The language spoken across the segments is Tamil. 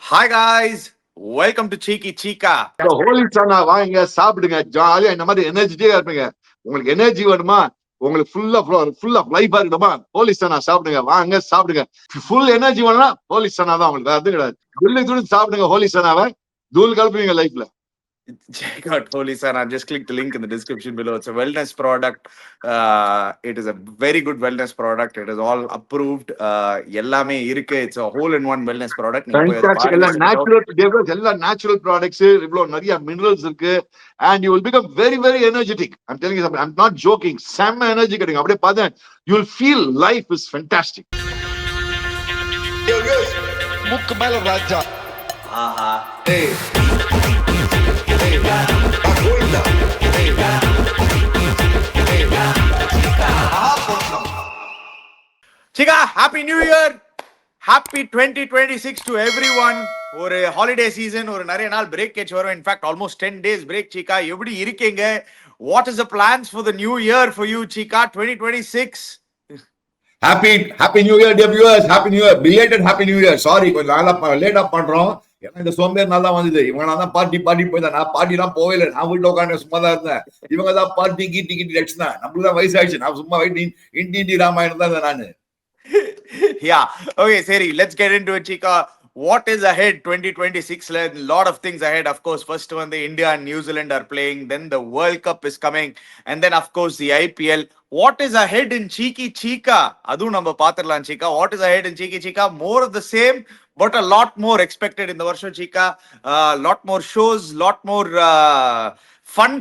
Hi guys, welcome to Cheeky Chica. Holi சானா வாங்க சாப்பிடுங்க, ஜாலியா இந்த மாதிரி எனர்ஜிட்டியா இருப்பீங்க. உங்களுக்கு எனர்ஜி வேணுமா, உங்களுக்கு ஃபுல்லா லைஃபா இருக்கணுமா, ஹோலி சானா சாப்பிடுங்க, வாங்க சாப்பிடுங்க. ஃபுல் எனர்ஜி வேணும்னா ஹோலி சானா தான் உங்களுக்கு, அது கிடையாது. துள்ளி சாப்பிடுங்க ஹோலி சானாவை, தூள் கலப்புவீங்க லைஃப்ல. Check out Holy Sana. Just click the link in the description below. It's a wellness product. It is a very good wellness product. It is all approved. எல்லாமே இருக்கு. It's a whole-in-one wellness product. நீங்க போய் அதை ஃபேன்டாஸ்டிக், பாருங்க. எல்லாம் நேச்சுரல் ப்ராடக்ட்ஸ், இவ்வளவு நிறைய மினரல்ஸ் இருக்கு. and you will become very very energetic. I'm telling you something, I'm not joking. செம்ம எனர்ஜி கிடைக்கும். அப்படியே பார்த்தா you will feel life is fantastic. மூக்கு மேல ராஜா. ஆஹா. Chica, Happy New Year! Happy 2026 to everyone. ஒரு ஹாலிடே சீசன், ஒரு நிறைய நாள் பிரேக் கேட்ச் வரும். In fact almost 10 days break. Chica, எப்படி இருக்கீங்க? What is the plans for the new year for you, Chica, 2026? Happy New Year, dear viewers. Happy New Year. Belated Happy New Year. Sorry, கொஞ்சம் நாளா லேட் அப் பண்றோம். ஏன்னா இந்த சோம்பேறி நல்லா வந்தது. இவங்க தான் பார்ட்டி போயிருந்தேன். நான் பார்ட்டிலாம் போவே இல்லை. நான் வீட்டுல உட்காந்து சும்மா தான் இருந்தேன். இவங்க தான் பார்ட்டி கீட்டி அடிச்சுனா. நம்மளுக்கு தான் வயசாயிடுச்சு. நான் சும்மா இண்டி ராமாயணம் தான் இருந்தேன் நானு. Yeah. Okay, Seri, let's get into it, Chica. What is ahead 2026? A lot of things ahead. Of course, first one, the India and New Zealand are playing. Then the World Cup is coming. And then, of course, the IPL. What is ahead in Cheeky Chica? Adu namba paathirlaan, Chica. What is ahead in Cheeky Chica? More of the same, but a lot more expected in the Varsho, Chica. Lot more shows, lot more fun.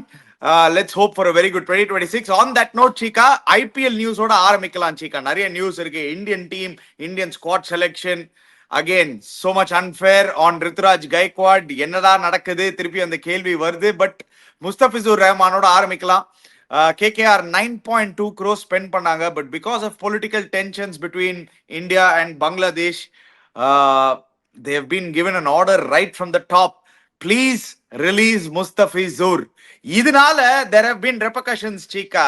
Let's hope for a very good 2026. On that note, Chica, IPL news oda ஆரம்பிக்கலாம், Chica. நிறைய நியூஸ் இருக்கு. Indian team, Indian squad selection. Again, so much unfair on Rituraj Gaikwad. என்னடா நடக்குது, திருப்பி அந்த கேள்வி வருது. பட் முஸ்தபிசுர் ரஹ்மானோட ஆரம்பிக்கலாம். KKR 9.2 crores spend பண்ணாங்க. But because of political tensions between India and Bangladesh, they have been given an order right from the top. Please release Mustafizur. இதனால there have been repercussions, Chica.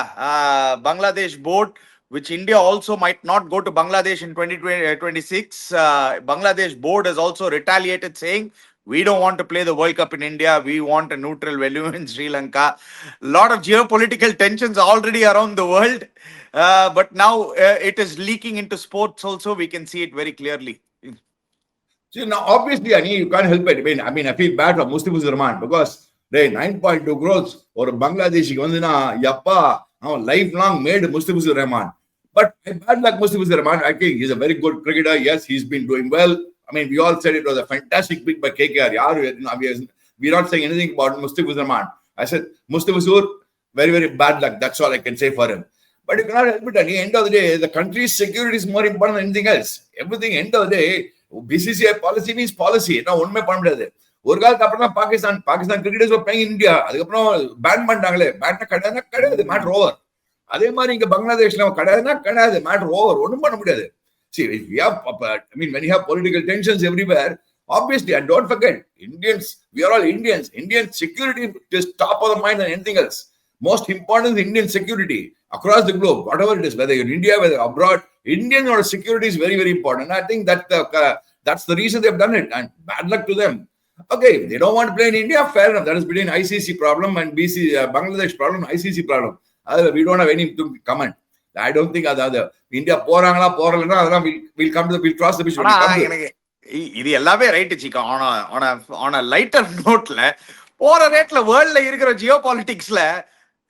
Bangladesh board, which India also might not go to Bangladesh in 2026. Bangladesh board has also retaliated, saying, we don't want to play the World Cup in India. We want a neutral venue in Sri Lanka. A lot of geopolitical tensions already around the world. But now it is leaking into sports also. We can see it very clearly. See, now, obviously, you can't help it. I feel bad for Mustafizur Rahman because they 9.2 crores or Bangladeshi vandina yappa lifelong made Mustafizur Rahman. But bad luck Mustafizur Rahman. I think he's a very good cricketer. Yes, he's been doing well. We all said it was a fantastic pick by KKR. We're not saying anything about Mustafizur Rahman. I said Mustafizur, very, very bad luck. That's all I can say for him. But you cannot help it. At the end of the day, the country's security is more important than anything else. Everything, end of the day, BCCI policy means policy. நான் ஒண்ணுமே பண்ண முடியாது. ஒரு காலத்துக்கு அப்புறம் Pakistan cricketers playing in India, அதுக்கப்புறம் பேன் பண்ணிட்டாங்களே. பேன் கிடையாது, மேட்டர் ஓவர். அதே மாதிரி இங்க பங்களாதேஷ்ல கிடையாது, மேட்டர் ஓவர். ஒண்ணும் பண்ண முடியாது. See, if we have, when you have political tensions everywhere, obviously, and don't forget, Indians, we are all Indians. Indian security is top of the mind than anything else. Most important is Indian security across the globe, whatever it is, whether you're in India, whether abroad, Indian security is very, very important. And I think that that's the reason they've done it. And bad luck to them. Okay, if they don't want to play in India, fair enough. That is between ICC problem and Bangladesh problem, ICC problem. We don't have anything to comment. I don't think India போறாங்களா போறலன்னா அதெல்லாம் we'll cross the bridge. இது எல்லாமே right, Chica. on a lighter noteல போற ரேட்ல வேர்ல்ட்ல இருக்கிற ஜியோ பாலிடிக்ஸ்ல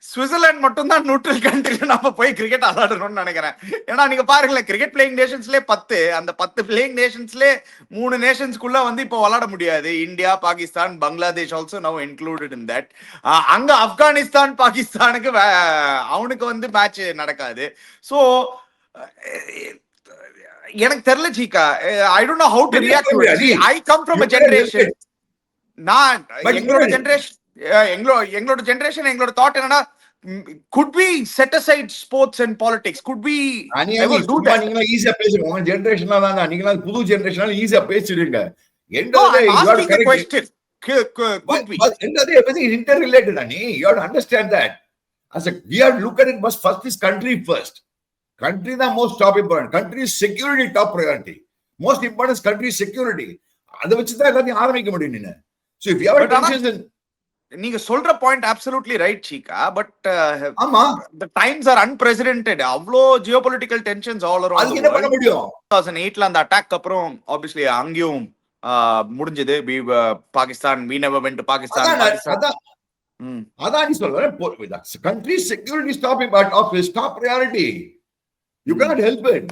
சுவிட்சர்லாந்து மட்டும் தான் நியூட்ரல் கண்ட்ரில நம்ம போய் கிரிக்கெட் ஆடணும்னு நினைக்கிறேன். ஏன்னா நீங்க பாருங்களேன், கிரிக்கெட் பிளேயிங் நேஷன்ஸ்ல 10, அந்த 10 பிளேயிங் நேஷன்ஸ்ல 3 நேஷன்ஸ்குள்ள இப்போ விளையாட முடியாது. India, Pakistan, Bangladesh also now included in that. அங்க ஆப்கானிஸ்தான் பாகிஸ்தானுக்கு அவனுக்கு மேட்ச் நடக்காது. சோ எனக்கு தெரியல, Chica. I don't know how to react to it. I come from a generation. நான் எங்களோட ஜெனரேஷன் எங்களோட தாட் என்னன்னா, could we set aside sports and politics? Could we ever do that? நீங்க ஈஸியா பேசுங்க. உங்க ஜெனரேஷன்ல தான், நீங்க புது ஜெனரேஷன்ல ஈஸியா பேசிடுங்க. End of the day, you have to question. Could we? End of the day, everything is interrelated, Ani. You have to understand that. We have to look at it first is country first. Country the most top important. Country security top priority. Most important is country security. அதை வச்சுதான் எல்லாத்தையும் ஆரம்பிக்க முடியும் நீங்க. So if you have But tensions, நீங்க சொல்ற பாயிண்ட் அப்சல்யூட்லி ரைட் சீகா. பட் ஆமா the times are unprecedented. அவ்ளோ ஜியோபொலிட்டிக்கல் டென்ஷன்ஸ் ஆல் அரவுண்ட் அதுக்கு தி என்ன பண்ண வேர்ல்ட். முடியும்? 2008ல அந்த அட்டாக் அப்புறம் ஆப்வியஸ்லி அங்கேயும் முடிஞ்சது. Pakistan, we never went to Pakistan. அதான் பாகிஸ்தான். அதான் ம். அதான் நீ சொல்ற country security top priority. You cannot help it.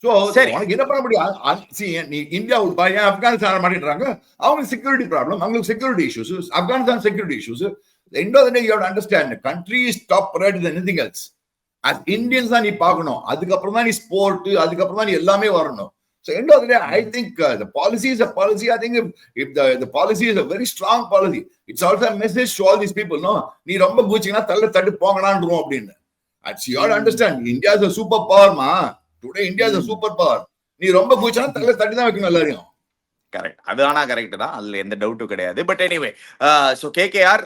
So சரி. உனக்கு என்ன பண்ண முடியும்? நீ இந்தியா ஏன் ஆப்கானிஸ்தான் மாட்டிடுறாங்க? அவங்க செக்யூரிட்டி ப்ராப்ளம், அவங்களுக்கு security issues, Afghanistan security issues. End of the day you have to understand the country is top priority than anything else. As Indians தான் நீ பார்க்கணும். அதுக்கப்புறம் தான் நீ ஸ்போர்ட், அதுக்கப்புறம் தான் நீ எல்லாமே வரணும். So end of the day, I think the policy is a policy. I think if the policy is a very strong policy, it's also a message to all these people. No, நீ ரொம்ப கூச்சிங்கன்னா தட்டு போங்கடான்றோம் அப்படின்னு. You have to understand, India is a superpower, ma. Today India is a superpower. நீ ரொம்ப கூச்சினா தட்டி தான் வைக்கணும் எல்லாரையும். கரெக்ட். அது ஆனா கரெக்ட் தான், அதுல எந்த டவுட்டும் கிடையாது. பட் எனிவே, சோ கேகேஆர்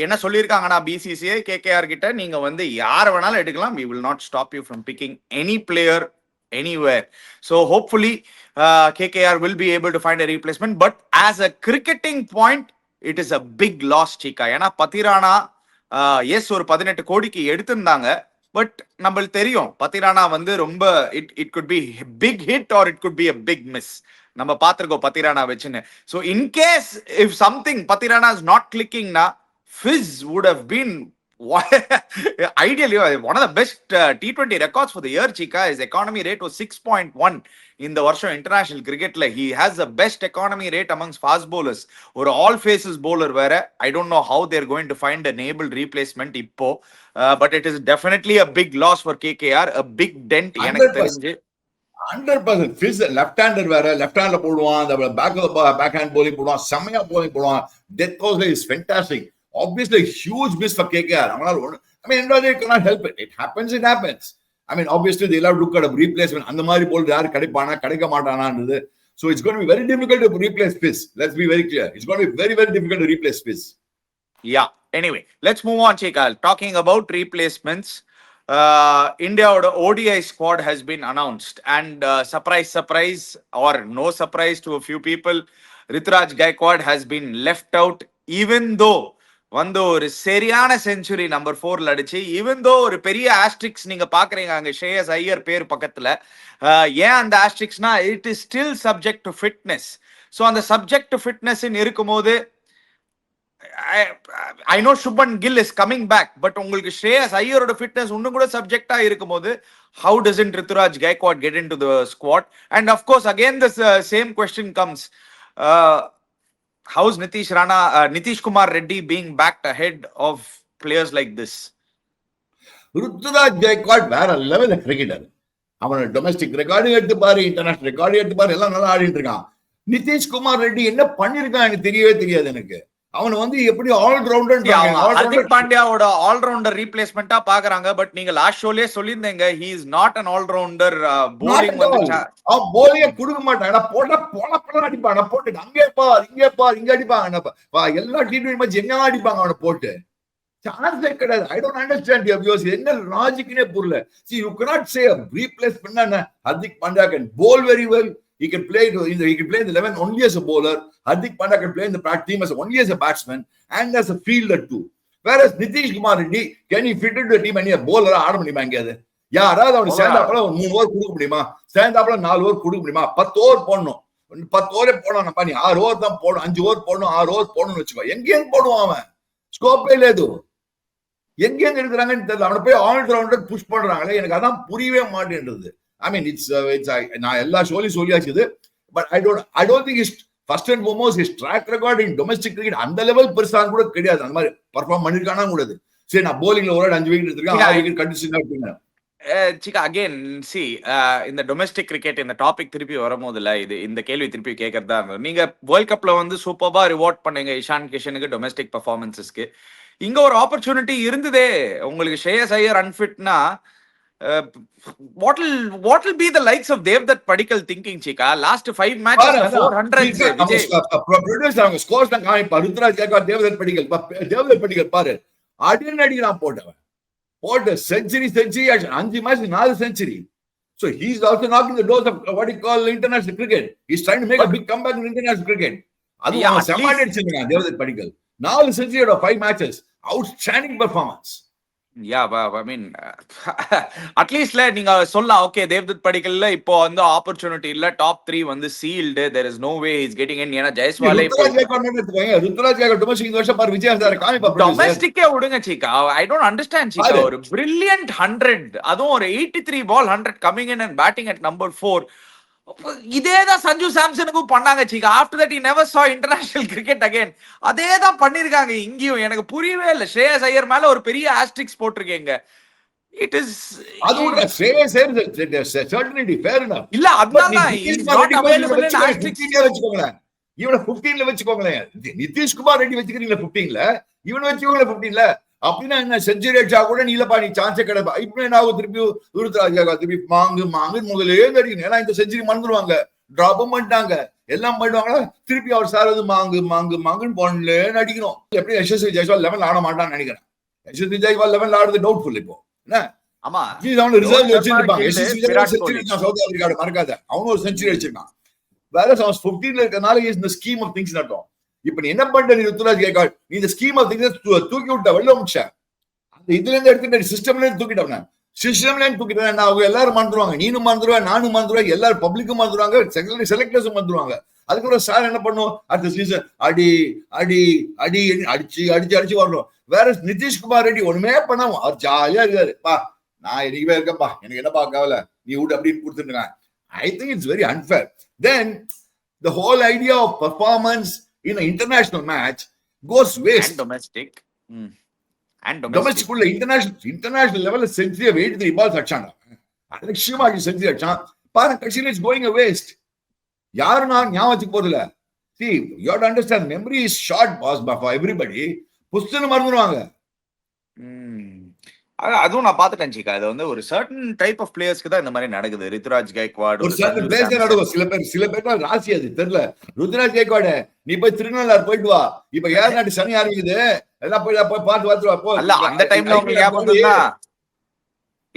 என்ன சொல்லியிருக்காங்கன்னா பிசிசிஐ கேகேஆர் கிட்ட, நீங்க வந்து யார வேணாலும் எடுக்கலாம், we will not stop you from picking any player anywhere. So hopefully KKR will be able to find a replacement. But as a cricketing point, it is a big loss, Chika. ஏன்னா பத்திரானா எஸ் ஒரு 18 கோடிக்கு எடுத்திருந்தாங்க. பட் நம்மளுக்கு தெரியும் பத்திரானா வந்து ரொம்ப it could be big hit or it could be a big miss. நம்ம பாத்திருக்கோம் பத்திரானா வச்சுன்னு. So in case if something Pathirana is not கிளிக்கிங்னா, this would have been ideally one of the best T20 records for the year, Chika. His economy rate was 6.1 in the varsha international cricket. He has the best economy rate amongst fast bowlers. Or all faces bowler where I don't know how they're going to find an able replacement ippo, but it is definitely a big loss for KKR, a big dent. 100% Fizz left-hander வேற, left handல போடுவான், அந்த பேக் ஹேண்ட் bowling போடுவான், செமையா bowling போடுவான். Death Causeway is fantastic. Obviously, a huge miss for KKR. I mean, they cannot help it. It happens, it happens. I mean, obviously, they'll have to look at a replacement. And the Mari ball, so it's going to be very difficult to replace Fizz. Let's be very clear. It's going to be very, very difficult to replace Fizz. Yeah. Anyway, let's move on, Chika. Talking about replacements, India ODI squad has been announced. And surprise, or no surprise to a few people, Rituraj Gaikwad has been left out, even though வந்து ஒரு சரியான செஞ்சுரி நம்பர் 4ல அடிச்சு, ஈவன் தோ ஒரு பெரிய ஆஸ்ட்ரிக்ஸ் நீங்க பாக்குறீங்க அங்க ஷ்ரேயஸ் ஐயர் பேர் பக்கத்துல. ஏன் அந்த ஆஸ்ட்ரிக்ஸ்னா, it is still subject to fitness. So அந்த சப்ஜெக்ட் டு ஃபிட்னஸ் இருக்கும்போது, I know Shubman Gill is coming back, but உங்களுக்கு ஷ்ரேயஸ் ஐயரோட ஃபிட்னஸ் இன்னும் கூட சப்ஜெக்டா இருக்கும்போது, how doesn't Ruturaj Gaikwad get in to the squad? And of course again the same question comes, how's Nitish Kumar Reddy being backed ahead of players like this? Ruturaj Gaikwad வேற லெவல் கிரிக்கெட்டர். அவனோட டொமஸ்டிக் ரெக்கார்டு எடுத்து பாரு, இன்டர்நேஷனல் ரெக்கார்டு எடுத்து பாரு, எல்லாம் நல்லா ஆடிட்டு இருக்கான். நிதிஷ் குமார் ரெட்டி என்ன பண்ணிருக்கான் எனக்கு தெரியவே தெரியாது. எனக்கு அவன் வந்து எப்படி ஆல்ரவுண்டர், ஹர்திக் பாண்டியாவோட ஆல்ரவுண்டர் ரீப்ளேஸ்மெண்டா பாக்குறாங்க. பட் நீங்க லாஸ்ட் ஷோலயே சொல்லியிருந்தீங்க, he is not an all-rounder. bowling வந்து அவன் bowling கொடுக்க மாட்டான். போட அடிப்பான், போட்டு அங்கே பார் இங்க அடிப்பாங்க. எல்லா T20 மேட்ச் எங்க அடிப்பாங்க அவனை போட்டு. சான்ஸே கிடையாது. I don't understand your views. என்ன லாஜிக்னே புரியல. See, you cannot say a replacement பண்ணா Hardik Pandya can bowl very well. He can play in the 11 only as a bowler. Hardik Pandya can play in the team as only as a batsman and as a fielder too. Whereas Nitish Kumar Reddy, can he fit into the team and a bowler ஆட முடியுமா எங்கயாவது? யாராவது அவனுக்கு ஸ்டாண்ட் அப்ல 3 ஓவர் கொடுக்க முடியுமா? ஸ்டாண்ட் அப்ல 4 ஓவர் கொடுக்க முடியுமா? 10 ஓவர் போடணும். 10 ஓவரே போடணும். நீ 6 ஓவர் தான் போடணும், 5 ஓவர் போடணும், 6 ஓவர் போடணும்னு வச்சுக்கோ. எங்கேயும் போடுவான் அவன். ஸ்கோப்பே లేదు. எங்கேயும் எடுக்கிறாங்கன்னு தெரியல. அவனை போய் ஆல்ரவுண்டர் புஷ் பண்றாங்களே, எனக்கு அதான் புரியவே மாட்டேன்றது. I mean, it's நான் எல்லா ஷோலையும் சொல்லியாச்சுது. But I don't think is first and foremost is track record in domestic cricket அந்த லெவல் பெருசா கூட கிடையாது. அந்த மாதிரி பர்ஃபார்ம் பண்ணிருக்கானா கூடாது. சரி, நான் bowlingல ஒரு 5 விக்கெட் எடுத்துருக்கேன், 6 விக்கெட் கண்டிஷனா எடுத்துங்க. Chika, again, see, இந்த டொமஸ்டிக் கிரிக்கெட் இந்த டாபிக் திருப்பி வரும்போதுல இந்த கேள்வி திருப்பி கேட்கறதா இருந்தது. நீங்க வேர்ல்ட் கப்ல வந்து சூப்பர்பா ரிவார்ட் பண்ணீங்க இஷான் கிஷனுக்கு டொமஸ்டிக் பெர்ஃபார்மன்ஸஸ்க்கு. இங்க ஒரு ஆப்பர்ச்சுனிட்டி இருந்ததே உங்களுக்கு. ஷ்ரேயஸ் ஐயர் அன்ஃபிட்னா, what will be the likes of Devdutt Padikkal thinking, Chika? Last 5 matches 400s. Producer அவங்க ஸ்கோர்ஸ் தான் காமிப்பா. ருத்ராஜ் கேக்வாட், தேவதத் படிக்கல் பாரு அடிக்கிறான். போட்டு century 5 match 4 century. So he's also knocking the doors of what you call international cricket. He's trying to make a big comeback in international cricket. அது Yeah, அவன் at செம்மாடி least அடிச்சிருக்கான் Devdutt Padikkal. 4 century out of 5 matches. Outstanding performance. yeah, I mean, அட்லீஸ்ட்ல நீங்க சொல்லலாம், ஓகே தேவ்தத் படிக்கல்ல இப்போ வந்து ஆப்பர்ச்சுனிட்டி இல்ல, டாப் 3 வந்து sealed, there is no way he's getting in. ஏன்னா ஜெயஸ்வாலே ருத்ராஜ் கைக்வாட் எடுத்துக்கோங்க. ருத்ராஜ் கைக்வாட் டொமஸ்டிக் இந்த வருஷம் பாரு விஜய் ஹசாரே காமிப்பா producer. டொமஸ்டிக்கே விடுங்க சீக்கா, ஐ டோன்ட் அண்டர்ஸ்டாண்ட் சீக்கா. பாரு. ஒரு பிரில்லியன்ட் 100, அதுவும் ஒரு 83 ball 100 coming in and batting at number 4. இதேதான் சஞ்சு சாம்சனுக்கும் பண்ணாங்க Cheeka. After that he never saw international cricket again. அதேதான் பண்ணிருக்காங்க இங்கேயும். எனக்கு புரியவே இல்லை. ஸ்ரேயஸ் ஐயர் மேல ஒரு பெரிய ஆஸ்ட்ரிக்ஸ் போட்டிருக்கீங்க. இட் இஸ் அது ஒரு ஸ்ரேயஸ் ஐயர் certainty fair enough. இல்ல அதான் நிதிஷ் குமார் ரெட்டி available in வச்சுக்கோங்களேன், asterisk. 15 வச்சுக்கோங்களேன். இவனை 15ல வச்சுக்கோங்களேன். நிதிஷ்குமார் ரெட்டி வச்சுக்கிறீங்களா 15ல, இவனை வச்சுக்கோங்களேன் 15ல. அப்படின்னா என்ன, செஞ்சுரி அடிச்சா கூட நீ இல்லப்பா நீ சான்ஸே கிடைப்பா. இப்ப என்ன ஆகும், திருப்பி ருத்ராஜ் திருப்பி மாங்கு முதலே அடிக்கணும். ஏன்னா இந்த செஞ்சுரி மறந்துடுவாங்க, டிராப்பும் பண்ணிட்டாங்க, எல்லாம் பண்ணுவாங்களா, திருப்பி அவர் சார் வந்து மாங்குன்னு போனேன்னு அடிக்கணும். எப்படி யசஸ்வி ஜெய்ஸ்வால் 11 ஆட மாட்டான்னு நினைக்கிறேன். யசஸ்வி ஜெய்ஸ்வால் 11 ஆடுறது டவுட்ஃபுல். இப்போ என்ன ஆமா, அவனு ரிசர்வ் வச்சிருப்பாங்க. விராட் செஞ்சுரி சவுத் ஆப்பிரிக்காவோட மறக்காத, அவனும் ஒரு செஞ்சுரி அடிச்சிருக்கான். வேற 15ல இருக்கனால இந்த ஸ்கீம் ஆஃப் திங்ஸ் நடக்கும். இப்ப நீ என்ன பண்ற, நீ ருத்ராஜ் கைக்வாட் நீ இந்த ஸ்கீம் ஆஃப் திங்ஸ் தூக்கி விட்ட, வெளில முடிச்ச. அந்த இதுல இருந்து எடுத்துட்டு சிஸ்டம்ல இருந்து தூக்கிட்டவன, சிஸ்டம்ல இருந்து தூக்கிட்டேன். அவங்க எல்லாரும் மறந்துருவாங்க, நீனும் மறந்துருவேன், நானும் மறந்துருவேன், எல்லாரும் பப்ளிக்கும் மறந்துருவாங்க, செலக்டர்ஸும் மறந்துருவாங்க. அதுக்கப்புறம் சார் என்ன பண்ணும், அடுத்த சீசன் அடி அடி அடி அடிச்சு அடிச்சு அடிச்சு வரணும். வேற நிதிஷ்குமார் ரெட்டி ஒண்ணுமே பண்ணாம அவர் ஜாலியா இருக்காரு. பா நான் என்னைக்குமே இருக்கேன்ப்பா, எனக்கு என்னப்பா கவலை, நீ விட்டு அப்படின்னு கொடுத்துருக்காங்க. I think it's very unfair. Then the whole idea of performance in an international match goes waste. and domestic Domestic உள்ள international level century 83 balls அடிச்சாங்க. அலட்சியமாக செஞ்சுரி அடிச்சான் பாருங்க. கடைசியில் இட்ஸ் கோயிங் a waste. யாரும் நான் ஞாபகம் வச்சுக்க போறதில்ல. See, you have to understand, memory is short boss for everybody. புஸ்தகம் மறந்துடுவாங்க. அதுவும் நான் பாத்துட்டேன் சீக்கா. இது வந்து ஒரு சர்டன் டைப் ஆஃப் பிளேயர்ஸ்க்கு தான் இந்த மாதிரி நடக்குது. ருத்ராஜ் கைக்வாட் ஒரு சர்டன் பிளேயர் நடக்கும். சில பேர் ராசி அது தெரியல. ருத்ராஜ் கைக்வாட் நீ போய் திருநள்ளாறு போயிட்டு வா, இப்ப ஏர் நாட்டு சனி ஆரம்பிக்குது, எல்லாம் போய் பார்த்து பார்த்து வா. இல்ல அந்த டைம்ல உங்களுக்கு ஞாபகம் இருந்தா,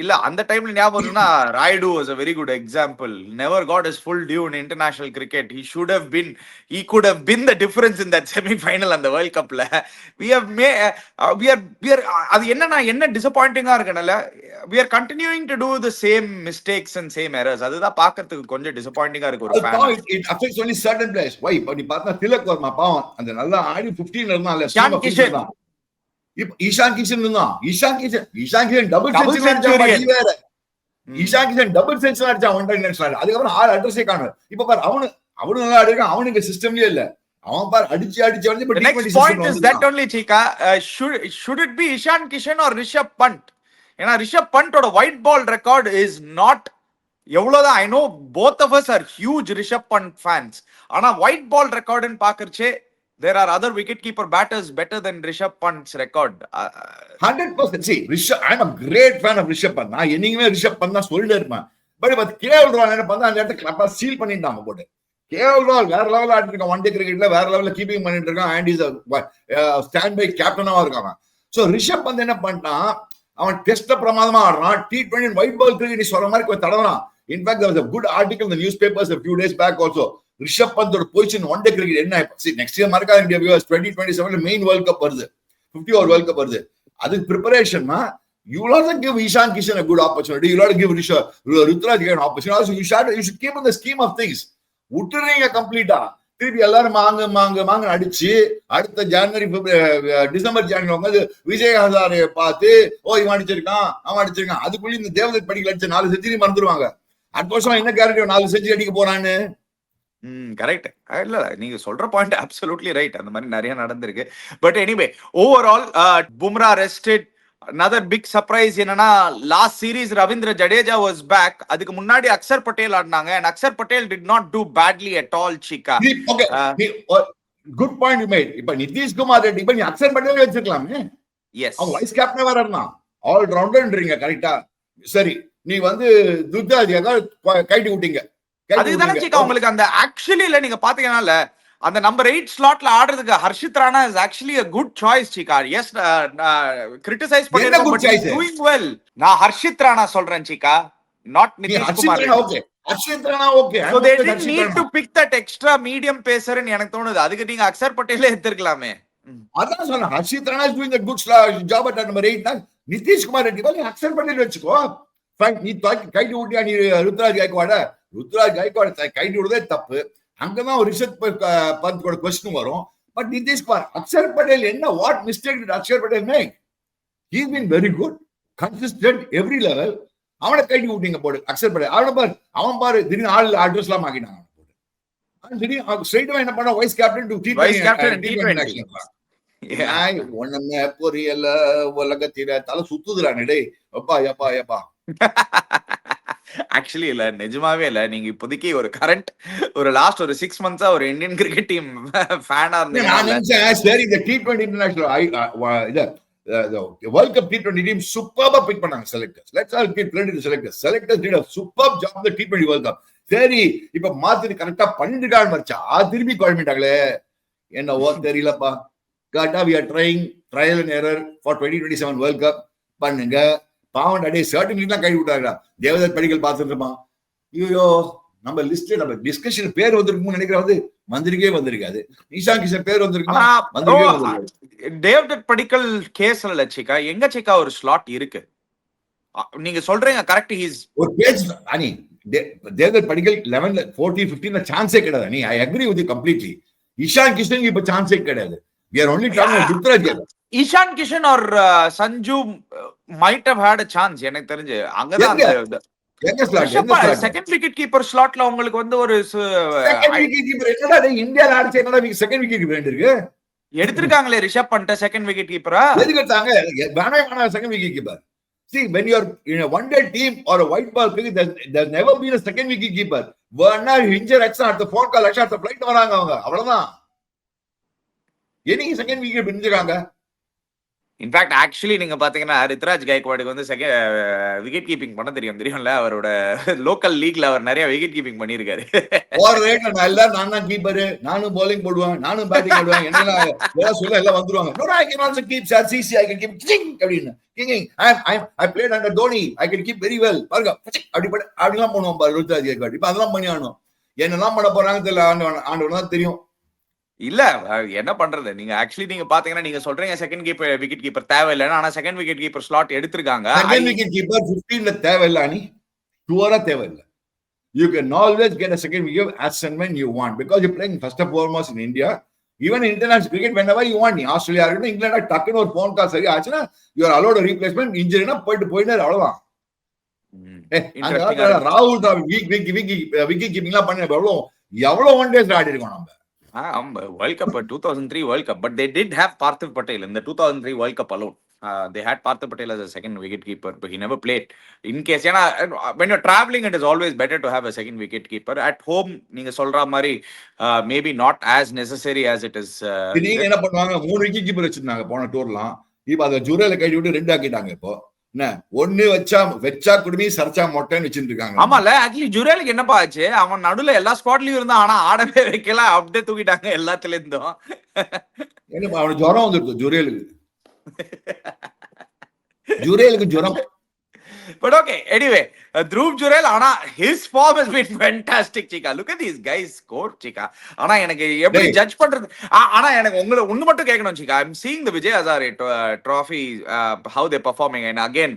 இல்ல அந்த டைம்ல ஞாபகம் இருந்தா, Rayudu was a very good example. Never got his full due in international cricket. He could have been the difference in that semi final and the World Cup la. We are அது என்ன டிசப்பாயிண்டிங்கா இருக்கனால we are continuing to do the same mistakes and same errors. அதுதான் பார்க்கிறதுக்கு கொஞ்சம் டிசப்பாயிண்டிங்கா இருக்கு ஒரு fan. It affects only certain players. Why? இப்ப நீ பார்த்தா திலக் வர்மா பாவம் அந்த நல்லா ஆடி 15ல இருந்தான்ல, இப்ப ஈஷான் கிஷன் இருந்தான். ஈஷான் கிஷன் டபுள் செஞ்சுரி வேற. ஈஷான் கிஷன் டபுள் செஞ்சுரி அடிச்சான் ஒன் டே நேஷனல். அதுக்கப்புறம் ஆள் அட்ரஸே காணோம். இப்ப பாரு அவனு நல்லா அடிக்கான், அவனுக்கு சிஸ்டம்லயே இல்ல. அவன் பாரு அடிச்சு வந்து The next point is that only Chika, should it be Ishan Kishan or Rishabh Pant? ஏன்னா ரிஷப் பண்டோட white ball record is not எவ்வளவுதான். I know both of us are huge Rishabh Pant fans. ஆனா ஒயிட் பால் ரெக்கார்டுன்னு பாக்குறச்சே there are other wicketkeeper batters better than Rishabh Pant's record. 100%. See, I'm a great fan of Rishabh Pant. நான் என்னைக்குமே ரிஷப் பண்ட் தான் சொல்லிட்டே இருப்பேன். பட் கேஎல் ராகுல் என்ன பண்ணா, அந்த இடத்துல கிளப்பா சீல் பண்ணிட்டாங்க போட்டு. கேஎல் ராகுல் வேற லெவல்ல ஆடிட்டு இருக்கான், ஒன் டே கிரிக்கெட்ல வேற லெவல்ல கீப்பிங் பண்ணிட்டு இருக்கான். அண்ட் இஸ் ஸ்டாண்ட் பை கேப்டனாவும் இருக்கான். சோ ரிஷப் பந்த் என்ன பண்ணிட்டான், அவன் டெஸ்ட்ல பிரமாதமா ஆடுறான், T20 ஒயிட் பால் கிரிக்கெட் நீ சொல்ற மாதிரி கொஞ்சம் தடவறான். In fact there was a good article in the newspapers a few days back also. Rishabh பந்தோட position one day cricket என்ன ஆயிடுச்சு. நெக்ஸ்ட் இயர் மறக்காத India viewers 2027 main world cup வருது, 50 ஓவர் வேர்ல்ட் கப் வருது. அதுக்கு ப்ரிப்பரேஷன்னா you will also give Ishan Kishan a good opportunity. You will also give Rutraj an opportunity. Also you should keep in the scheme of things. உட்டுறீங்க கம்ப்ளீட்டா, திருப்பி எல்லாரும் மாங்க அடிச்சு அடுத்த டிசம்பர் ஜனவரி விஜய் ஹசாரே பார்த்து இவன் அடிச்சிருக்கான் அவன் அடிச்சிருக்கான். அதுக்குள்ள இந்த தேவதத் படிக்கல அடிச்ச 4 செஞ்சுரி மறந்துடுவாங்க. அடுத்த வருஷம் என்ன கேரண்டி 4 செஞ்சுரி அடிக்க போறான்னு. கரெக்ட். இல்ல நீங்க சொல்ற பாயிண்ட் அப்சல்யூட்லி ரைட். அந்த மாதிரி நிறைய நடந்திருக்கு. But anyway overall Bumrah rested. another big surprise என்னன்னா last series Ravindra Jadeja was back. அதுக்கு முன்னாடி அக்சர் பட்டேல் ஆடினாங்க and Axar Patel did not do badly at all Chika. Okay, good point you made. இப்ப நிதிஷ் குமார் ரெட்டி இப்ப நீ அக்சர் பட்டேல் வச்சிருக்கலாமே. Yes, அவன் வைஸ் கேப்டன் வேற இருந்தான், ஆல் ரவுண்டர்ன்றீங்க கரெக்ட்டா. சரி, நீ வந்து துர்தாஜியாக கைட்டி விட்டீங்க. அதுதானே Chika உங்களுக்கு அந்த ஆக்சுவலி இல்ல நீங்க பாத்தீங்கன்னா அந்த நம்பர் 8 ஸ்லாட்ல ஆடுறதுக்கு Harshit Rana is actually a good choice Chika. Yes, criticize பண்ணிருக்கோம் but he's doing well. நான் ஹர்ஷித் ராணா சொல்றேன் Chika. not நீ Nitish Harshit Kumar Rana Reddy. Okay, Harshit Rana okay. So they didn't need to pick that extra medium pacer ன்னு எனக்கு தோணுது. அதுக்கு நீங்க அக்ஷர் பட்டேலே எடுத்துக்கலாமே. அதான் சொன்னேன், Harshit Rana is doing a good job at number 8. Nitish Kumar Reddy போல அக்ஷர் பட்டேல் வச்சுக்கோ. நீ கைட்டு விட்டியா நீ ருத்ராஜ் கைக்வாட? ருத்ராஜ் கைக்வாட கைட்டு விடுறதே தப்பு. அங்கதான் ஒரு ரிஷப் பந்த் கூட கொஸ்டின் வரும். பட் நிதிஷ் குமார், அக்ஷர் பட்டேல் என்ன what mistake did Axar Patel make? He is been very good, consistent every level. அவனை கைட்டு விட்டீங்க போடு அக்ஷர் பட்டேல். அவன் பாரு திடீர்னு ஆள் அட்ரஸ் எல்லாம் ஆக்கினாங்க. திடீர்னு ஸ்ட்ரைட்டா என்ன பண்ண வைஸ் கேப்டன் டு T20. ஒண்ணுமே புரியல, உலகத்தில தலை சுத்துதுறானே டேய். அப்பா எப்பா எப்பா. ஆக்சுவலி இல்ல, நிஜமாவே இல்ல. நீங்க இப்போதைக்கு ஒரு கரண்ட் ஒரு லாஸ்ட் ஒரு 6 months ஒரு இந்தியன் கிரிக்கெட் டீம் ஃபேனா நான் நினைச்சேன் சரி இந்த T20 international World Cup T20 team superb pick பண்ணாங்க selectors. Let's all give credit to selectors. Selectors did a superb job in the T20 World Cup. சரி இப்ப மாத்தி கரெக்டா பண்ணிட்டான்னு வச்சா திருப்பி குழம்பிட்டாங்களே. என்னவோ தெரியலப்பா. காட்டா we are trying trial and error for 2027 World Cup பண்ணுங்க. பாவம் அடே சர்டிபிகேட்லாம் கை விட்டாங்க. தேவதத் படிக்கல் பார்த்துட்டு இருப்பான். ஐயோ நம்ம லிஸ்ட்ல நம்ம டிஸ்கஷன் பேர் வந்திருக்கும்னு நினைக்கிறது மந்திரிக்கே வந்திருக்காது. ஈஷான் கிஷன் பேர் வந்திருக்குமா? தேவதத் படிக்கல் கேஸ்ல லட்சிகா எங்க சிக்கா ஒரு ஸ்லாட் இருக்கு. நீங்க சொல்றீங்க கரெக்ட். ஹீஸ் ஒரு பேஜ் அனி தேவதத் படிக்கல் 11 14 15 சான்ஸே கிடையாது. அனி I agree with you completely. Ishaan Kishan இப்ப சான்ஸே கிடையாது. We are only talking about Rutraj. Ishan Kishan or Sanju might have had a chance. எனக்கு தெரிஞ்சு அங்கதான் செகண்ட் விக்கெட் கீப்பர் ஸ்லாட்ல உங்களுக்கு வந்து ஒரு செகண்ட் விக்கெட் கீப்பர் என்னடா இந்தியால ஆடிச்சு என்னடா செகண்ட் விக்கெட் கீப்பர் இருக்கு எடுத்துட்டாங்களே ரிஷப் பண்ட செகண்ட் விக்கெட் கீப்பரா எதுக்கு எடுத்தாங்க வேணா second wicket keeper see when you are in a one day team or a white ball cricket there's never been a second wicket keeper வேணா இன்ஜர் ஆக்சன் அடுத்த ஃபோன் கால் ஆக்சன் அடுத்த ஃளைட் வராங்க அவங்க அவ்வளவுதான் என்னைக்கு செகண்ட் விக்கெட் பிடிச்சிருக்காங்க இன்ஃபேக்ட் ஆக்சுவலி நீங்க பாத்தீங்கன்னா ரித்ராஜ் கைக்வாடுக்கு வந்து விக்கெட் கீப்பிங் பண்ண தெரியும்ல அவரோட லோக்கல் லீக்ல அவர் நிறைய விக்கெட் கீப்பிங் பண்ணிருக்காரு ஒரு ரேட்ல நான் தான் கீப்பர் நானும் bowling போடுவேன் நானும் பேட்டிங் போடுவேன் என்ன சொல்ல எல்லாம் வந்துருவாங்க no I can also keep CC I can keep அப்படினா king I played under Dhoni I can keep very well பாருங்க அப்படிலாம் பண்ணுவோம் பாரு ரித்ராஜ் கைக்வாட் இப்ப அதெல்லாம் பண்ணியானோ என்னெல்லாம் பண்ண போறாங்க தெரியல ஆண்டவனுக்கு தான் தெரியும் இல்ல என்ன பண்றது நீங்க ஆக்சுவலி நீங்க பாத்தீங்கன்னா நீங்க சொல்றீங்க செகண்ட் கீப்பர் விக்கெட் கீப்பர் தேவையில்லைன்னு ஆனா செகண்ட் விக்கெட் கீப்பர் ஸ்லாட் எடுத்திருக்காங்க செகண்ட் விக்கெட் கீப்பர் 15ல தேவையில்லை அனி ஷூரா தேவையில்லை you can always get a second wicket as and when you want because you're playing first and foremost in India even in international cricket whenever you want நீ ஆஸ்திரேலியா இருக்கணும் இங்கிலாந்து டக்குன்னு ஒரு போன் கால் சரி ஆச்சுன்னா you are allowed a replacement இன்ஜரினா போயிட்டு அவ்வளவுதான் ராகுல் விக்கெட் கீப்பிங்லாம் பண்ணி எவ்வளவு ஒன் டேஸ் ஆடி இருக்கோம் நம்ம World Cup 2003 World Cup but they did have Parthiv Patel in the 2003 World Cup alone they had Parthiv Patel as a second wicket keeper but he never played in case when you're traveling it is always better to have a second wicket keeper at home நீங்க சொல்ற மாதிரி maybe not as necessary as it is நீங்க என்ன பண்ணுவாங்க மூணு விக்கெட் கீப்பர் வச்சிருந்தாங்க போன டூர்லாம் இப்போ அத ஜுரேல கட்டி விட்டு ரெண்டு ஆக்கிட்டாங்க இப்போ என்ன ஒண்ணு வெச்சா குடுமி சர்ச்சா மொட்டைன்னு வச்சிட்டு இருக்காங்க ஆமால ஆக்சுவலி ஜுரேலுக்கு என்னப்பா ஆச்சு அவன் நடுவுல எல்லா ஸ்பாட்லயும் இருந்தான் ஆனா ஆடவே வைக்கல அப்படியே தூக்கிட்டாங்க எல்லாத்துல இருந்தும் என்ன அவனுக்கு ஜுரம் வந்துருது ஜுரேலுக்கு ஜுரம் But okay, anyway, Dhruv Jurel, ana his form has been fantastic, Chika. Look at these guys score, Chika. Ana எனக்கு எப்படி ஜட்ஜ் பண்றது ஆனா எனக்கு உங்களை ஒண்ணு மட்டும் கேட்கணும் Chika. I'm seeing the Vijay Hazare trophy how they're performing and again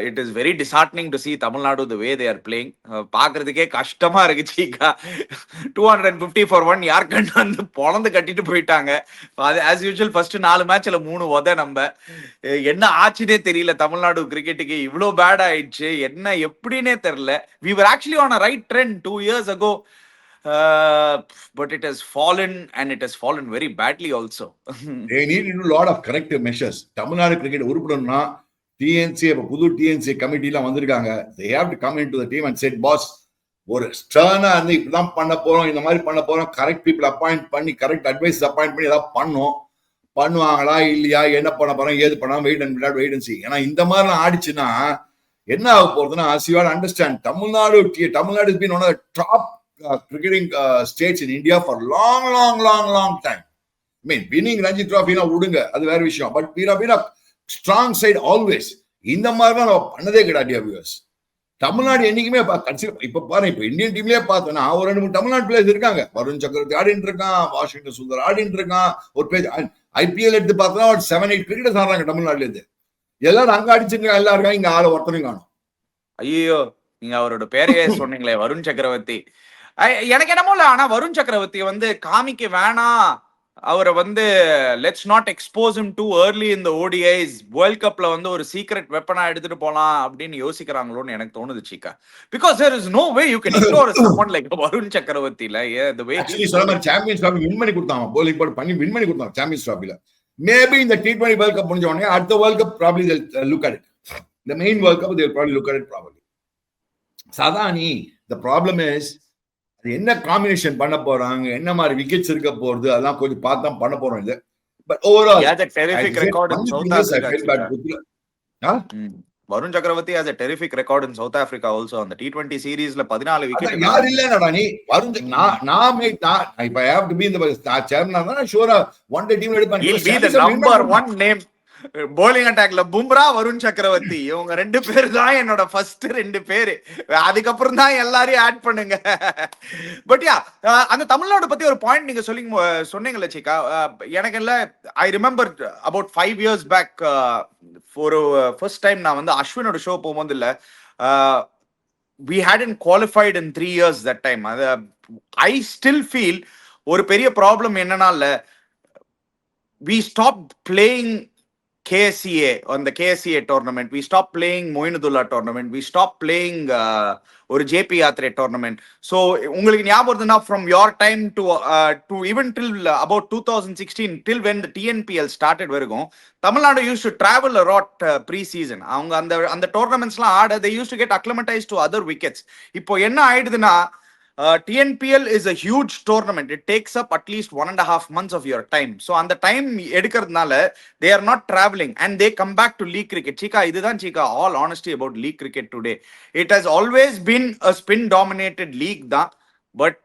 it is very disheartening to see Tamil Nadu the way they are playing. பாக்குறதுக்கே கஷ்டமா இருக்கு Chika. 250 for 1 யார் கண்டு வந்து பொளந்து கட்டிட்டு போயிட்டாங்க. as usual first 4 மேட்ச்ல 3 உத நம்ம என்ன ஆச்சுனே தெரியல தமிழ்நாடு கிரிக்கெட்டுக்கு இவ்ளோ பேட் ஆயிடுச்சு என்ன எப்படினே தெரியல we were actually on a right trend 2 years ago but it has fallen and it has fallen very badly also they need to do a lot of corrective measures Tamil Nadu cricket உருப்படணும்னா TNC புது TNC கமிட்டிலாம் வந்திருக்காங்க they have to come into the team and said boss ஒரு ஸ்டர்னா இருந்து இப்படிதான் பண்ண போறோம் இந்த மாதிரி பண்ண போறோம் கரெக்ட் பீப்புள் அப்பாயிண்ட் பண்ணி கரெக்ட் அட்வைஸ் அப்பாயிண்ட் பண்ணி ஏதாவது பண்ணுவாங்களா இல்லையா என்ன பண்ண போறோம் ஏது பண்ணாம வெயிட் அண்ட் சி ஏன்னா இந்த மாதிரிலாம் ஆடிச்சுன்னா என்ன ஆக போறதுன்னா see what understand Tamil Nadu is been one of the top cricketing states in India for long time mean winning Ranji ட்ராஃபினா விடுங்க அது வேற விஷயம் பட் ஸ்ட்ராங் சைட் ஆல்வேஸ் இந்த மாதிரிலாம் நம்ம பண்ணதே கிடையாது வியூவர்ஸ் தமிழ்நாடு என்னைக்குமே இப்ப பாரு, இப்ப இந்தியன் டீம்லயே பார்த்தோன்னா ஒரு 2-3 தமிழ்நாடு பிளேயர்ஸ் இருக்காங்க. வருண் சக்கரவர்த்தி ஆடிட்டு இருக்கான், வாஷிங்டன் சுந்தர் ஆடிட்டு இருக்கான். ஒரு பேஜ் IPL எடுத்து பார்த்தோன்னா ஒரு 7-8 கிரிக்கெட்டர்ஸ் ஆடுறாங்க தமிழ்நாடுல இருந்து. எல்லாரும் அங்க அடிச்சிருக்காங்க, எல்லாம் இருக்காங்க. இங்க ஆள ஒருத்தனையும் காணும். ஐயோ, நீங்க அவரோட பேரையே சொன்னீங்களே, வருண் சக்கரவர்த்தி. எனக்கு என்னமோ இல்ல, ஆனா வருண் சக்கரவர்த்தி வந்து காமிக்க வேணாம், அவரை வந்து let's not expose him too early in the ODIs, world கப்ல வந்து ஒரு சீக்ரெட் வெப்பனா எடுத்துட்டு போலாம் அப்படின்னு யோசிக்கிறாங்களோன்னு எனக்கு தோணுது Cheeka. Because there is no way you can ignore someone like Varun சக்கரவர்த்தில. the way ஆக்சுவலி சொல்ல மாதிரி சாம்பியன்ஸ் ட்ராஃபி வின் பண்ணி கொடுத்தாங்க, bowling போட் பண்ணி வின் பண்ணி கொடுத்தாங்க சாம்பியன்ஸ் ட்ராஃபில. மேபி இந்த T20 வேர்ல்ட் கப் முடிஞ்ச உடனே அடுத்த world cup probably they'll look at it. The main world cup they'll probably look at it probably. சாதானி, the problem is அது என்ன காம்பினேஷன் பண்ண போறாங்க, என்ன மாதிரி விக்கெட்ஸ் இருக்க போறது, அதெல்லாம் கொஞ்சம் பார்த்தா பண்ண போறோம் இது. But overall has a terrific record in South Africa. Varun சக்கரவர்த்தி has a terrific record in South Africa also. அந்த T20 சீரீஸ்ல 14 விக்கெட். யார் இல்லடா நீ வருண், நான் if I have to be in the chairman தான் ஷூரா ஒன் டே டீம்ல எடுப்பாங்க. He'll be the number one name. bowling attackல Bumrah, Varun சக்கரவர்த்தி, இவங்க 2 பேர் தான் என்னோட ஃபர்ஸ்ட் 2 பேரு. அதுக்கப்புறம் தான் எல்லாரையும் ஆட் பண்ணுங்க. பட் யா, அந்த தமிழ்நாடு பத்தி ஒரு பாயிண்ட் நீங்க சொன்னீங்கல்ல சிக்கா, எனக்கு இல்ல, I remember about 5 years back ஒரு ஃபர்ஸ்ட் டைம் நான் வந்து அஸ்வினோட ஷோ போகும்போது இல்ல, we hadn't qualified in 3 years that time. I still feel ஒரு பெரிய ப்ராப்ளம் என்னன்னா, we stopped playing KSCA on the KSCA tournament. We stopped playing Moinudullah tournament. We stopped playing or JP Yatre tournament. So உங்களுக்கு ஞாபகம் இருக்குன்னா, from your time to even till about 2016, till when the TNPL started வரைக்கும் Tamil Nadu used to travel a lot pre-season. அவங்க அந்த tournamentsலாம் ஆட, they used to get acclimatized to other wickets. இப்போ என்ன ஆயிடுதுன்னா, TNPL is a huge tournament. It takes up at least 1.5 months of your time. So on the time எடுக்கிறதுனால they are not traveling and they come back to league cricket. Chika, இதுதான் Chika, all honesty about league cricket today. It has always been a spin dominated league தான், but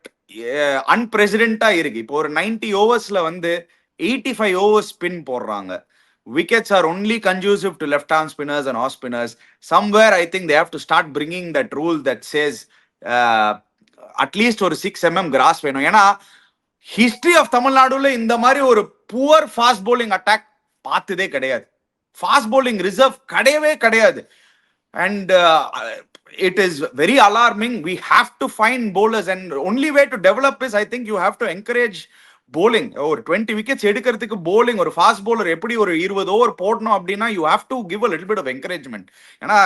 unprecedented இருக்கு. இப்போ ஒரு 90 ஓவர்ஸ்ல வந்து 85 ஓவர்ஸ் ஸ்பின் போடுறாங்க. Wickets are only conducive to left arm spinners and off spinners. Somewhere I think they have to start bringing that rule that says at least ஒரு 6 mm கிராஸ் வேணும். ஏன்னா ஹிஸ்டரி ஆஃப் தமிழ்நாடுல இந்த மாதிரி ஒரு புவர் ஃபாஸ்ட் போலிங் அட்டாக் பார்த்ததே கிடையாது. ஃபாஸ்ட் போலிங் ரிசர்வ் கிடையவே கிடையாது. And it is very alarming. We have to find bowlers and only way to develop is, I think you have to encourage bowling. ஒரு 20 விக்கெட்ஸ் எடுக்கிறதுக்கு bowling, ஒரு ஃபாஸ்ட் bowler எப்படி ஒரு 20 ஓவர் போடணும் அப்படின்னா you have to give a little bit of encouragement. ஏன்னா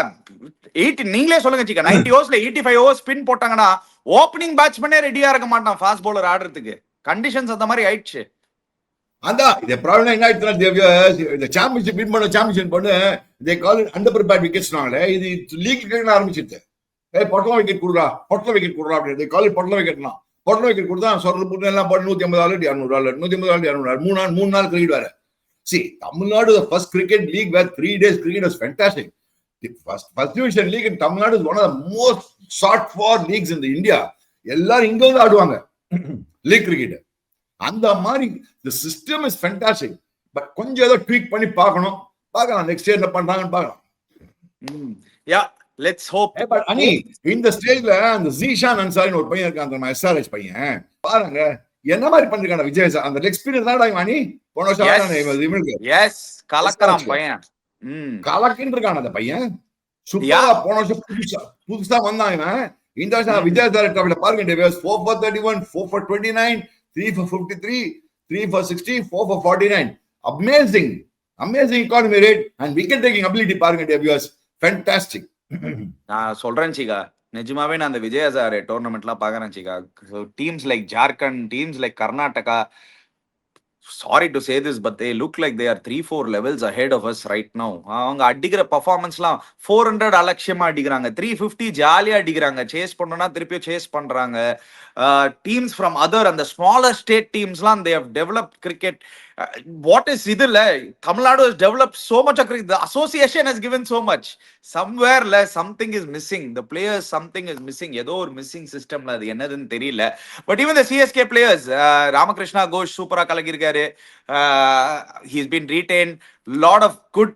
நீங்களே சொல்லுங்க சிக்கா, 90 ஓவர்ஸ்ல 85 ஓவர்ஸ் ஸ்பின் போட்டாங்கன்னா ஓப்பனிங் பேட்ஸ்மேனே ரெடியா இருக்க மாட்டான் ஃபாஸ்ட் bowler ஆடுறதுக்கு. கண்டிஷன்ஸ் அந்த மாதிரி ஆயிடுச்சு. அதான் இந்த ப்ராப்ளம் என்ன ஆயிடுச்சுன்னா, இந்த சாம்பியன்ஷிப் வின் பண்ண சாம்பியன்ஷிப் பண்ணு they call it under prepared wicketsனால இது லீக் கிரிக்கெட் ஆரம்பிச்சிருச்சு. பொட்டலம் விக்கெட் கொடுறா, பொட்டலம் விக்கெட் கொடுறா அப்படின்னு they call it பொட்டலம் விக்கெட்னா. பொட்டலம் விக்கெட் கொடுத்தா சொல்ற போட்டு எல்லாம் போட்டு 150 200 150 200 3 நாள் கிரிக்கெட் வேற. See, Tamil Nadu the first cricket league where 3 days cricket was fantastic. The first division league in Tamil Nadu is one of the most sought for leagues in the India. எல்லாரும் இங்க வந்து ஆடுவாங்க லீக் கிரிக்கெட். அந்த மாதிரி the system is fantastic. But கொஞ்சம் ஏதோ ட்வீக் பண்ணி பார்க்கலாம் நெக்ஸ்ட் இயர் என்ன பண்றாங்கன்னு பார்க்கலாம். யா, let's hope. பட் அனி இந்த ஸ்டேஜ்ல அந்த ஜீஷான் அன்சாரின்னு ஒரு பையன் இருக்கான், அந்த SRH பையன், பாருங்க என்ன மாதிரி பண்ணிருக்காங்க விஜய் சார். அந்த எக்ஸ்பீரியன்ஸ் தான் அனி போன வருஷம் எஸ் கலக்கறான் பையன். கலக்கின்னு இருக்கான் அந்த பையன். சூப்பரா போன வருஷம் புதுசா வந்தான் இவன். இந்த வருஷம் விஜய் சார் பாருங்க, 4 for 31, 4 for 29, 3 for 53, 3 for 60, 4 for 49. Amazing economy rate and wicket taking ability பாருங்க டேவியர்ஸ், fantastic. நான் சொல்றேன் சிகா, நிஜமாவே நான் அந்த விஜய் ஹசாரே டோர்னமெண்ட்லாம் பாக்குறேன் Cheeka. Teams like Jharkhand, teams like Karnataka, sorry to say this, but they look like they are 3-4 levels ahead of us right now. அவங்க அடிக்கிற பர்ஃபார்மன்ஸ்லாம் 400 அலட்சியமா அடிக்கிறாங்க, 350 ஜாலியா அடிக்கிறாங்க, சேஸ் பண்ணோம்னா திருப்பியும் சேஸ் பண்றாங்க. டீம்ஸ் ஃப்ரம் அதர் அந்த ஸ்மாலர் ஸ்டேட் டீம்ஸ்லாம் they have developed cricket. What is இதுல Tamil Nadu has developed so much of cricket. The association has given so much. Somewhere something is missing. The players, something is missing. ஏதோ ஒரு மிஸ்ஸிங் சிஸ்டம்ல அது என்னதுன்னு தெரியல. But even the CSK players, Ramakrishna Ghosh சூப்பரா கலக்கிருக்காரு. He's been retained. Lot of good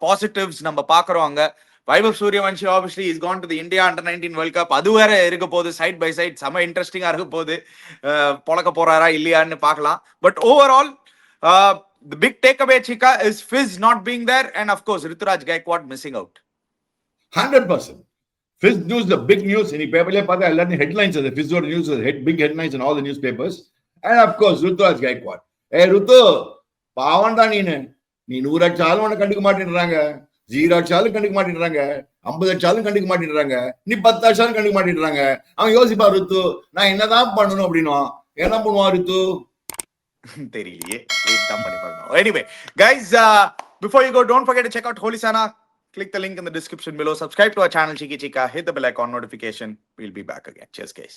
positives நம்ம பாக்குறோம் அங்க. Vaibhav Suryavanshi obviously is gone to the India Under-19 World Cup. அது வேற இருக்க போகுது சைட் பை சைட், செம இன்ட்ரெஸ்டிங்கா இருக்க போகுது. பொழக்க போறாரா இல்லையான்னு பார்க்கலாம். But overall the big takeaway, Chika, is Fizz not being there, and of course Ruturaj Gaikwad missing out. 100%. Fizz news, the big news. In the paper, I learned the headlines of the Fizz news, big headlines in all the newspapers. And of course, Ruturaj Gaikwad. Hey, Rutu, பாவண்டா நீ 100 அடிச்சாலும் உனக்கு கண்டுக்க மாட்டேன்றாங்க, 0 அடிச்சாலும் கண்டுக்க மாட்டேன்றாங்க, 50 அடிச்சாலும் கண்டுக்க மாட்டேன்றாங்க, நீ 10 அடிச்சாலும் கண்டுக்க மாட்டேன்றாங்க. அவன் யோசிப்பா ருத்து, நான் என்னதான் பண்ணணும் அப்படின்னா என்ன பண்ணுவான் ருத்து தெரியலையே, வெயிட் தான் பண்ணி பார்க்கணும். Anyway, guys, before you go, don't forget to check out Holy Sana. Click the link in the description below. Subscribe to our channel, Chiki Chika. Hit the bell icon notification. We'll be back again. Cheers, guys.